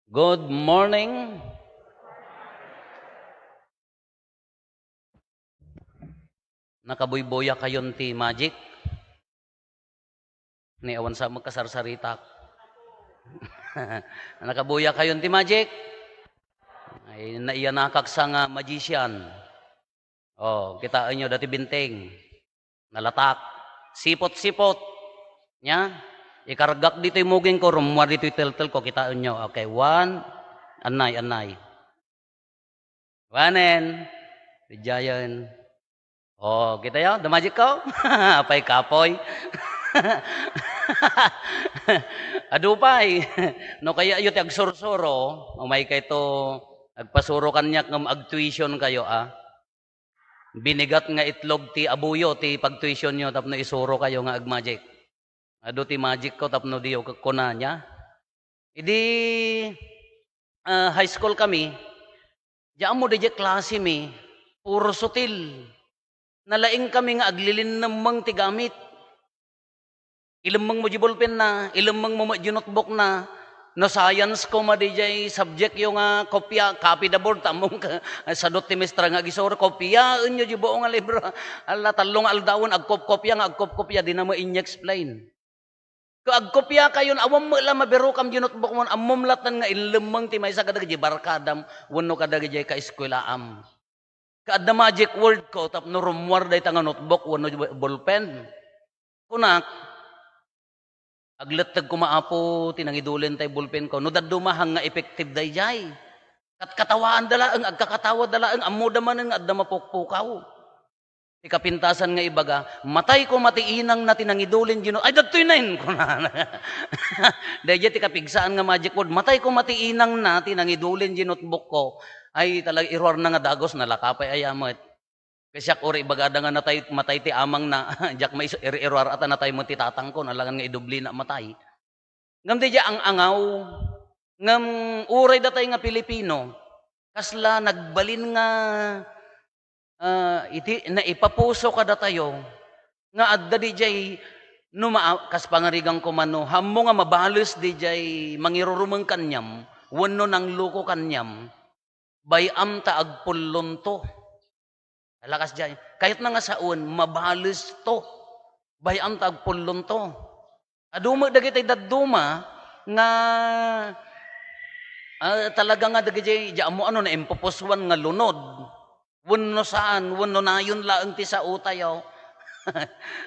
Good morning. Nakabuyboya kayon ti Magic. Ni awan sa magkasarsaritak. Nakabuya kayon ti Magic. Ay naiyanakak sa nga magician. Oh, kitaan nyo dati binteng. Nalatak. Sipot-sipot. Nya? Ikaragak dito yung muging ko, rumwar dito yung tel ko, kitaan nyo. Okay, one. Anay. Wanen. Dijayan. Oh, kita yun? The magic ko? Apay kapoy. Adupay. No kaya yu ti agsursuro, umay kay to agpasuro kanya ngam agtuition kayo Binigat nga itlog ti abuyo ti pagtuition nyo tapno isuro kayo nga agmagic. Ado ti magic ko tapno diyo kuna nya. Idi high school kami. Diyan mo di klase mi puro sutil. Nalaing kami nga aglilin namang ti gamit. Ilamang mo jibulpen na, ilamang mo notebook na, no science ko madijay subject yung kopya, copy the board, tamong sa dot timestra nga gisor, kopya, unyo jibo nga libro, ala talong aldawon, agkop-kopya, di na mo in-explain. Kung agkopya kayon, awam mo lang mabiro kam notebook mo, amom latan nga ilamang ti may sa kadag barkadam, wano kadag jay ka-eskwelaam. Kaada magic word ko, tapno rumwar day tanga notebook, wano ballpen. Kunak, aglatag kumaapo, tinangidulin tay bulpen ko. No dadumahang nga effective day jay. Katawaan dalaang, agkakatawa dalaang, amuda man nga adda mapukpukaw. Ikapintasan nga ibaga, matay ko matiinang na tinangidulin gino. Ay, datoy na yun. Dahil ti kapigsaan nga magic word, matay ko matiinang na tinangidulin ginotbook ko. Ay, talaga irwar na nga dagos, nalakapay ayamat. Kasi ori bagada nga natay matay ti amang na jak may irwar ata natay mo ti tatang ko nalangan nga idubli na matay. Ngam di ang angaw ngam uray datay nga Pilipino kasla nagbalin nga iti na ipapuso kada tayo nga adda di jay kas pangarigang ko mano hammo nga mabalos di jay mangirurumeng kanyam wenno nang luko kanyam bayam ta agpullon to. Lakas dyan. Kahit na nga saon, mabalis to. Bayang tagpulon to. Aduma dagiti daduma nga talaga nga dagiti mo ano na impopuswan nga lunod. Wenno saan, wenno nayon laeng ti sa utayaw.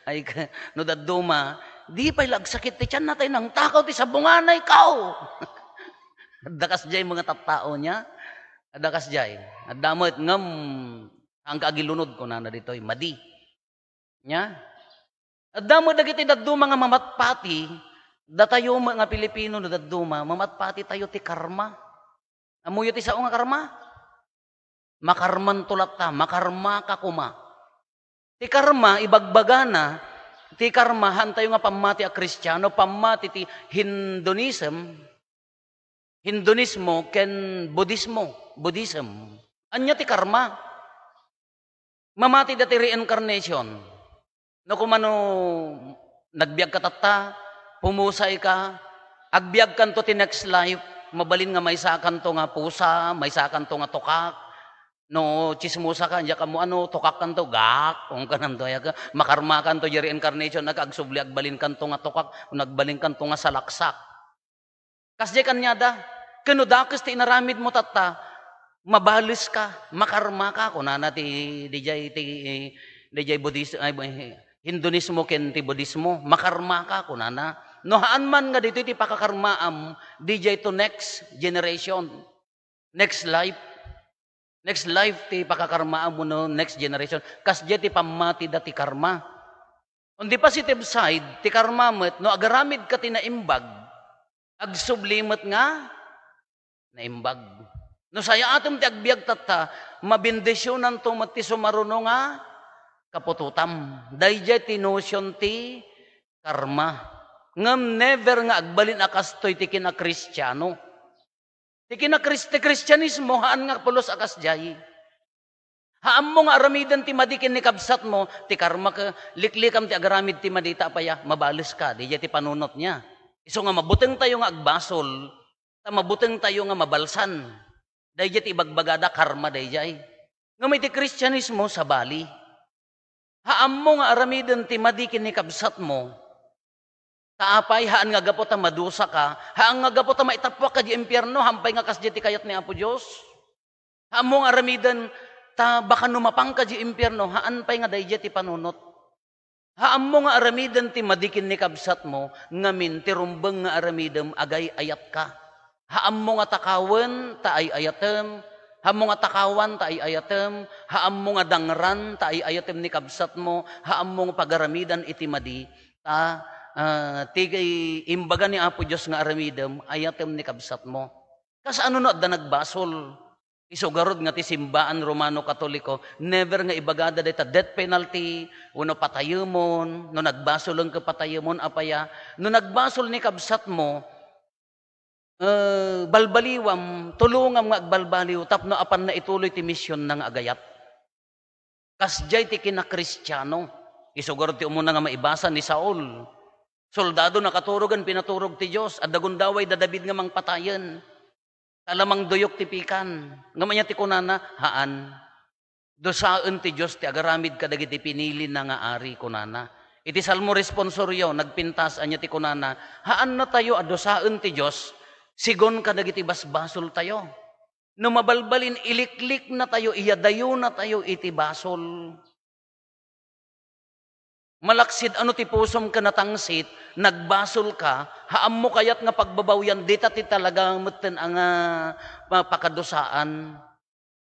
Ay no daduma, di pa lagsakit ti tiyan natay nang takaw ti sabunganay kao. Dakas jay mga tattao niya. Dakas jay. Adamot ngam ang kagilunod ko na dito'y madi. Nya? Adamo dagiti daduma nga mamatpati, datayo mga Pilipino na daduma, mamatpati tayo ti karma. Amuyo ti sao nga karma? Makarman tulat ta, makarma ka kuma. Ti karma, ibagbagana, ti karmahan tayo nga pamati a Kristiyano, pamati ti Hindunismo, ken Buddhism. Anya ti karma? Mamati dati reincarnation. No kumano nagbiag ka tata, pumusay ka, agbiag kanto ti next life, mabalin nga may sakan to nga pusa, may sakan to nga tokak, no chismosa ka, ka mo ano, tokak kanto, gak, kung kanando, makarma kanto yung reincarnation, nag-agsubli, agbalin kanto nga tokak, nagbalin kanto nga salaksak. Kasdi kanyada, kanudakis ti inaramid mo tata, mabalis ka, makarma ka, kunana ti DJ Buddhismo, Hindunismo ken ti Buddhismo, makarma ka, kunana. No haan man nga dito ti pakakarmaam, DJ to next generation, next life ti pakakarmaam mo no next generation, kasdi ti pamati da ti karma. On the positive side, ti karma met, no agaramid ka ti naimbag, agsublimot nga, naimbag. No saya atom ti agbiag tata, mabindisyonan to mati sumaruno nga kapututam. Dayjay ti notion ti karma. Ngam never nga agbalin akastoy ti kina-Kristiyano. Ti kina-Kristyanismo haan nga pulos akas jay. Haam mo nga aramidan ti madikin ni kabsat mo, ti karma ka liklikam ti agaramid ti madita paya, mabalis ka, dayjay ti panunot niya. Iso nga mabuteng tayo nga agbasol, Ta mabuteng tayo nga mabalsan. Dayjay ti ibagbagada karma dayjay. Nga may ti Kristyanismo sa bali. Haam mo nga aramiden ti madikin ni kabsat mo. Taapay haan nga gapo ta madusa ka, haan nga gapo ta maitapwak ka di impyerno, hampay nga kasdi ti kayat ni Apo Diyos. Haam mo nga aramiden ta baka numapang ka di impyerno, haan pay nga dayjay ti panunot. Haam mo nga aramiden ti madikin ni kabsat mo, ngamin ti rumbeng nga aramidem agay ayat ka. Haam mo nga takawen ta ay ayatem, haam mo nga takawan ta ay ayatem, haam mo nga dangran ta ay ayatem ni kabsat mo, haam mo nga pagaramidan iti madi ta tigay imbaga ni Apo Diyos nga aramidem ayatem ni kabsat mo. Kas ano no da nagbasol. Isugarod nga ti simbaan Romano Katoliko, never nga ibagada dayta death penalty, uno patayemon, no nagbasol ang kapatayemon apaya, no nagbasol ni kabsat mo, balbaliwam, tulungam nga agbalbaliw, tapno apan na ituloy ti misyon ng agayat. Kasjay ti kinakristyano, isugarod ti umuna nga maibasa ni Saul, soldado nakaturogan pinaturog ti Diyos, at dagundaway da David nga mang patayen. Alamang duyok tipikan. Ngamanya ti kunana, haan. Dosaan ti Diyos ti agaramid kadag iti pinili na nga ari kunana. Iti salmo responsoryo, nagpintas anya ti kunana, haan na tayo adosaan ti Diyos, sigon kadag iti basbasol tayo. No mabalbalin, iliklik na tayo, iyadayo na tayo iti basol. Malaksid ano ti pusom ka natangsit, nagbasol ka, haam mo kayat nga pagbabawyan, dita ti talagang mutten ang pakadosaan.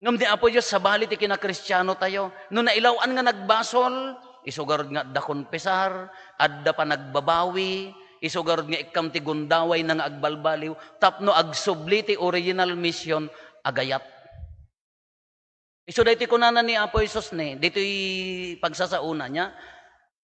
Ngam di Apo Diyos, sa bali ti kinakristyano tayo, no nailawan nga nagbasol, isugarod nga da konpesar, adda pa nagbabawi, isugarod nga ikam ti gundaway na nga agbalbaliw, tapno agsubli ti original mission, agayat. Iso dahi ti kunana ni Apo Isos ni, dito pagsasauna niya,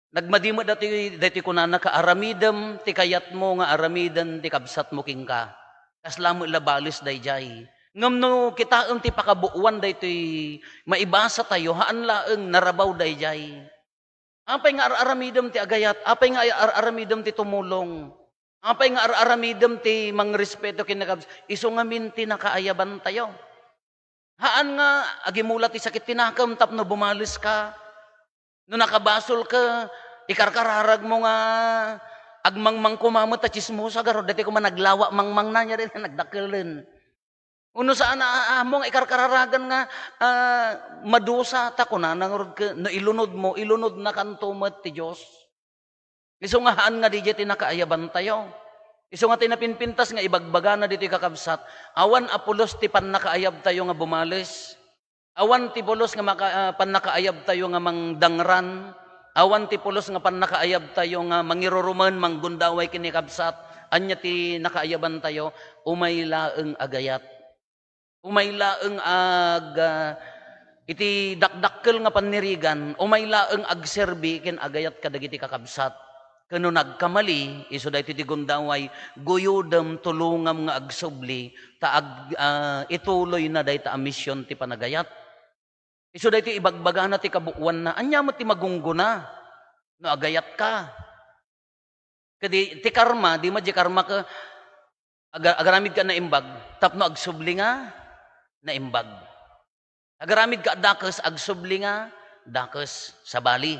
nagmadimo dati kunana ka aramidem ti kayat mo nga aramidan ti kabsat mo king ka. Kaslamo labalis dayjay. Ngam no kita ti pakabuuan daytoy maibasa tayo haan laeng narabaw dayjay. Apay nga aramidem ti agayat, apay nga aramidem ti tumulong. Apay nga aramidem ti mangrespeto ken kabsat. Isu ngamin ti nakaayaban tayo. Haan nga agimula ti sakit tinakam tapno bumalis ka. No nakabasol ka, ikarkararag mo nga agmangmang kumamot at chismosa garo, dati ko man naglawa mangmang na niya rin, nagdakilin. Uno saan mo nga ikarkararagan nga madusa, ta ko na, no ilunod na kantumat ti Diyos. Iso nga haan nga di jeti nakaayaban tayo. Iso nga tinapinpintas nga ibagbaga na dito kakabsat, awan Apolos ti pan nakaayab tayo nga bumalis. Awan ti Polos nga panakaayab tayo nga mangdangran. Awan ti Polos nga panakaayab tayo nga mangiruruman, manggundaway kinikabsat. Anya ti nakaayaban tayo, umaylaeng agayat. Umaylaeng iti dakdakkel nga panirigan, umaylaeng agserbi ken agayat kadagiti kakabsat. Kano nagkamali, iso da iti gundaway, guyodem tulungam nga agsubli, ituloy na da ita amisyon ti panagayat. Iso da iti ibagbaga na ti kabuuan na, anya mo ti magungguna, no agayat ka. Kadi ti karma, di ma di karma ka, agaramid ka na imbag, tapno agsubli nga, na imbag. Agaramid ka dakes, agsubli nga, dakes sa bali.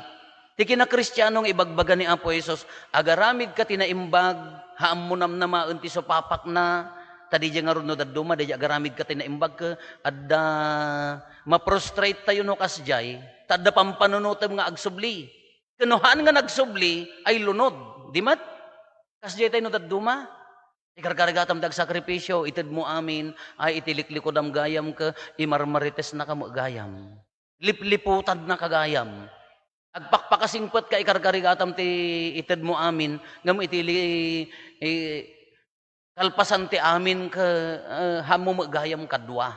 Ti kinakristyano nga ibagbaga ni Apo Jesus, agaramid ka tinaimbag, haam mo namnamaen ti sopapak na, tadi nga ron no daduma, di agaramid ka tinaimbag ka, adda ma-prostrate tayo no kasjay, tadda pampanunutem nga agsubli. Kanuhaan nga nagsubli, ay lunod. Di mat? Kasjay tayo no daduma. Ikarkaragatam dag sakripisyo, itid mo amin, ay itiliklikodam gayam ka, imarmarites na ka mo gayam. Lipliputad na kagayam. Agpakpakasingpet ka ikarkarigatam ti ited mo amin, ngam itili kalpasan ti amin ka hamo magayam kadwa.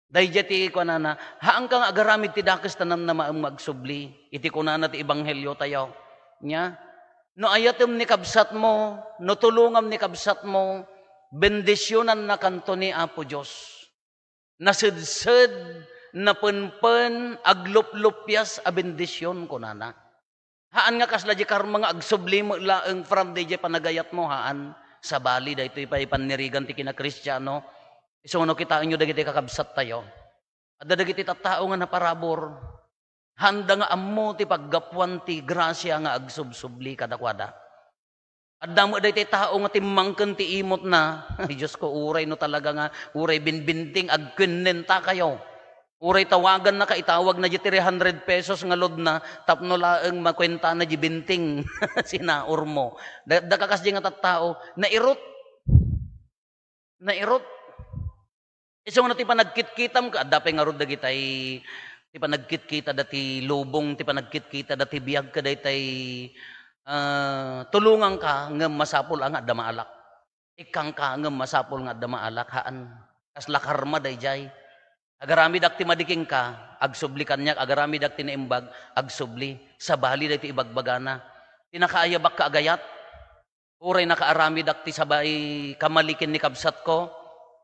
Dayjay ti kunana, haang kang agaramid ti dakes tanan na magsubli. Iti kunana ti ebanghelyo tayo. Nya, no ayatem ni kabsat mo, no tulungam ni kabsat mo, bendisyonan na kanto ni Apo Diyos. Nasidsed, napenpen, aglup-lupyas, a bendisyon ko nana. Haan nga kasla di karma nga agsubli mo laeng from di panagayat mo haan. Sa bali, dahito ipanirigan ti kina Kristiyano. Iso no kita inyo dagiti kakabsat tayo. At dagiti tattao nga naparabor. Handa nga ammo ti paggapuan ti grasya nga agsubsubli kadakwada. At damo dahiti tao nga timmangken ti imot na. Ay Diyos ko, uray no talaga nga, uray binbinting agkwinnenta kayo. Uray tawagan na ka, itawag na di 300 pesos nga lod na, tapno laeng makwenta na di binting sinaor mo. Dakakas di nga tattao, nairot. Iso nga ti panagkitkitam ka, dapay nga rod dagitay, ti panagkitkita dati lubong, ti panagkitkita dati biyag ka daytay tulungan ka nga masapol ang adda maalak. Ikang ka nga masapol nga adda maalak, haan. Kasla karma dayjay. Agarami dak ti madiking ka, agsubli kanyak, agarami dak ti naimbag, agsubli. Sa bali dak ti ibagbagana. Tinakaayabak ka agayat. Uray nakaarami dak ti sabay kamalikin ni kabsat ko,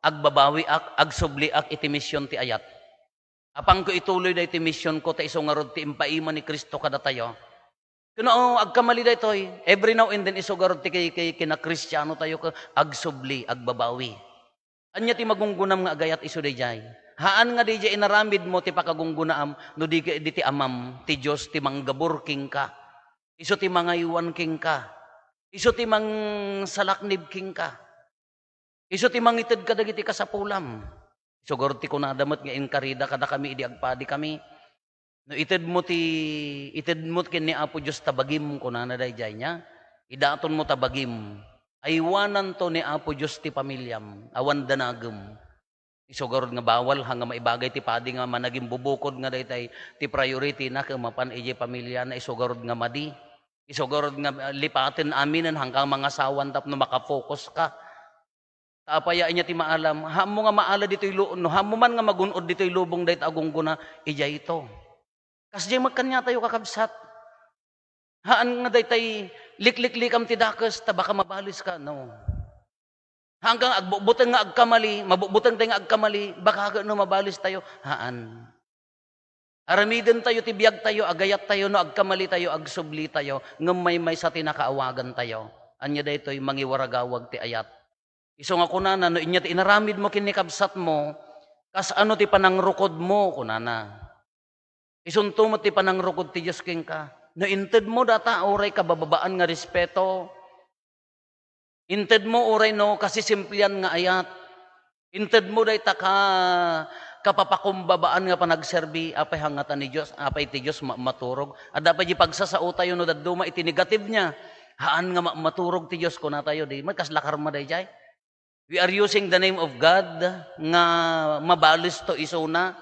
agbabawi ak, agsubli ak iti misyon ti ayat. Apang ko ituloy dak ti misyon ko, ta iso nga rod ti impaiman ni Kristo kada tayo. Kuno agkamali daytoy, every now and then iso nga rod ti kina Kristiyano tayo ka, agsubli, agbabawi. Anya ti magunggunam nga agayat iso dayjay. Haan nga di inaramid mo ti pakagunggunaam no di ti amam ti Dios ti manggabur king ka. Iso ti mangayuan king ka. Iso ti mang salaknib king ka. Iso ti mangited ka dagiti kasapulam. Iso garo ti kunadamat nga inkarida kada kami idi agpadi kami. No ited mo ken ni Apo Dios tabagim kunana dayjay nya. Idaton mo tabagim. Aywanan to ni Apo Dios ti pamilyam. Awan danagem. Isugurod nga bawal hanga maibagay ti padi nga managing bubukod nga daytay ti priority na kamapan iji pamilya na isugurod nga madi. Isugurod nga lipaten aminan hanggang mga sawan tapno makafocus ka. Taapaya inya ti maalam, hamo nga maala ditoy no hamo man nga magunod ditoy lubong dayta agungguna ija ito. Kasdi magkanya tayo kakabsat. Haan nga daytay likliklikam ti dakes ta baka mabalis ka no. Hanggang agbutang nga agkamali, mabubutang tayo nga agkamali, baka no mabalis tayo, haan. Aramiden tayo, tibiyag tayo, agayat tayo, no agkamali tayo, agsubli tayo, may sa tinakaawagan tayo. Anya da ito'y mangiwaragawag ti ayat. Iso nga kunana, no inya ti inaramid mo kinikabsat mo, kas ano ti panangrukod mo, kunana. Isunto mo ti panangrukod ti Diyos king ka. No inted mo data, oray kabababaan nga respeto, inted mo oray no kasi simplian nga ayat. Inted mo day ta ka kapapakumbabaan nga panagserbi apay hangatan ni Dios, apay ti Dios maturog. At dapat di pagsasauta yun no daduma iti negative niya. Haan nga maturog ti Dios ko na tayo di magkaslakar ma day jay. We are using the name of God nga mabalis to isuna.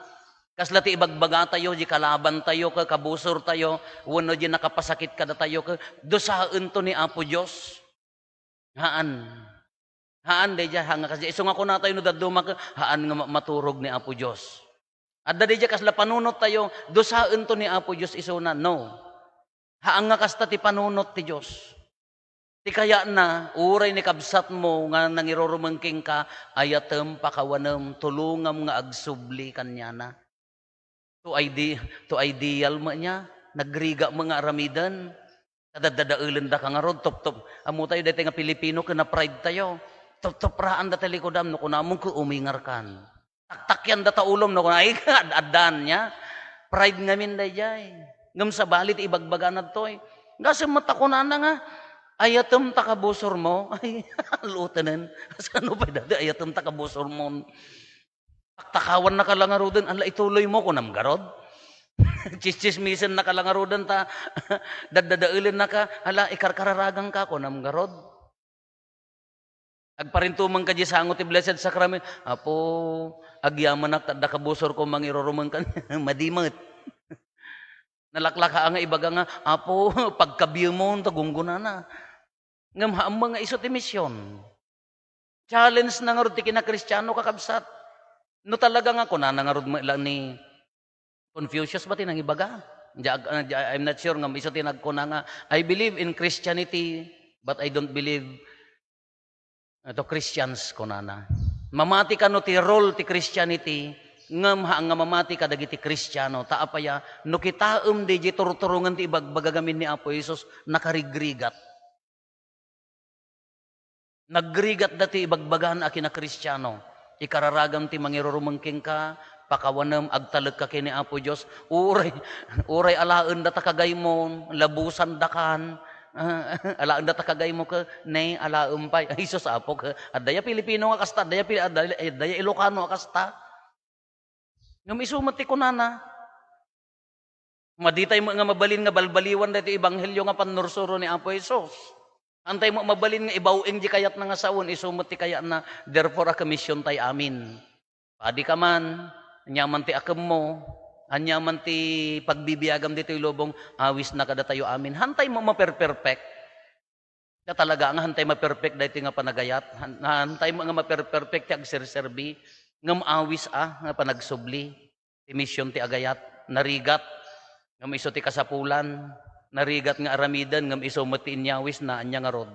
Kasla ti ibagbaga tayo, di kalaban tayo, kabusor tayo, wano di nakapasakit kada tayo, dosaan to ni Apo Dios. Haan deja hanga kasi iso nga ko na tayo no daduma ka haan nga maturog ni Apo Dios. At deja kasla panunot tayo dosaen to ni Apo Dios iso na no. Haan nga kasta ti panunot ti Dios. Ti kaya na uray ni kabsat mo nga nangirorumengking ka ayatem pakawanem tulungam nga agsubli kanyana. To ideal mo niya nagriga mga aramidan. Kadadadaulan da ka nga rod, top. Amo tayo dati nga Pilipino, ka na pride tayo. Top raan da talikodam, no kunamon ko umingar kan. Taktakyan da taulom, no kunay ka, adan niya. Pride nga min da jay. Ngam sa balit, ibagbaga na to eh. Kasi matakunan na nga, ayatem takabusor mo. Ay, lutanan. Ano pa dati, ayatem takabusor mo. Taktakawan na ka lang nga rodin, ala ituloy mo kunam garod. Chismisan na kalangarudan ta, dadadaulin na ka, hala, ikarkararagang ka ko, namgarod. Agparintumang ka di sangot ti Blessed Sacrament, apo, agyaman na kabusor ko mangirorumang ka, madimot. Nalaklaka nga ibaga nga, apo, pagkabiyo mo, tagungguna na. Ngam mga iso ti misyon. Challenge na nga rod ti kina Kristiyano kakabsat. No talaga nga, kunana nga rod lang ni Confucius ba tinang ibaga? I'm not sure nga isa tinagkuna nga I believe in Christianity but I don't believe to Christians kunana. Mamati ka no ti role ti Christianity ngam nga mamati ka dagiti Kristiyano taapaya no kitaem di turturungan ti ibagbagagamin ni Apo Jesus nakarigrigat. Nagrigat dati ibagbagan akin na Kristiyano. Ikararagam ti mangirurumengking ka, pakawanam agtalag ka kini Apo Dios. Uray alaan data kagay mo, labusan dakan. Alaan data kagay mo ka, nay alaem pay. Ay sus Apo ka. Adaya Pilipino nga kasta, adaya Ilocano nga kasta. Ngam isumat ti kunana. Maditay mo nga mabalin nga balbaliwan dati ebanghelyo nga panursuro ni Apo Hesus. Antay mo mabalin nga ibawing di kayat na nga sawon, isumot ti kayat na, therefore a commission tay amin. Padi ka man, anyaman ti akam mo, anyaman ti pagbibiyagam dito lubong, awis na kada tayo amin. Hantay mo maperperfect. Na talaga nga hantay maperfect dito nga panagayat. Hantay mo nga maperperfect ti agserserbi, nga maawis nga panagsubli. Ti mission ti agayat, narigat, nga iso ti kasapulan, narigat nga aramidan ngam iso mati inyawis na anya nga rod.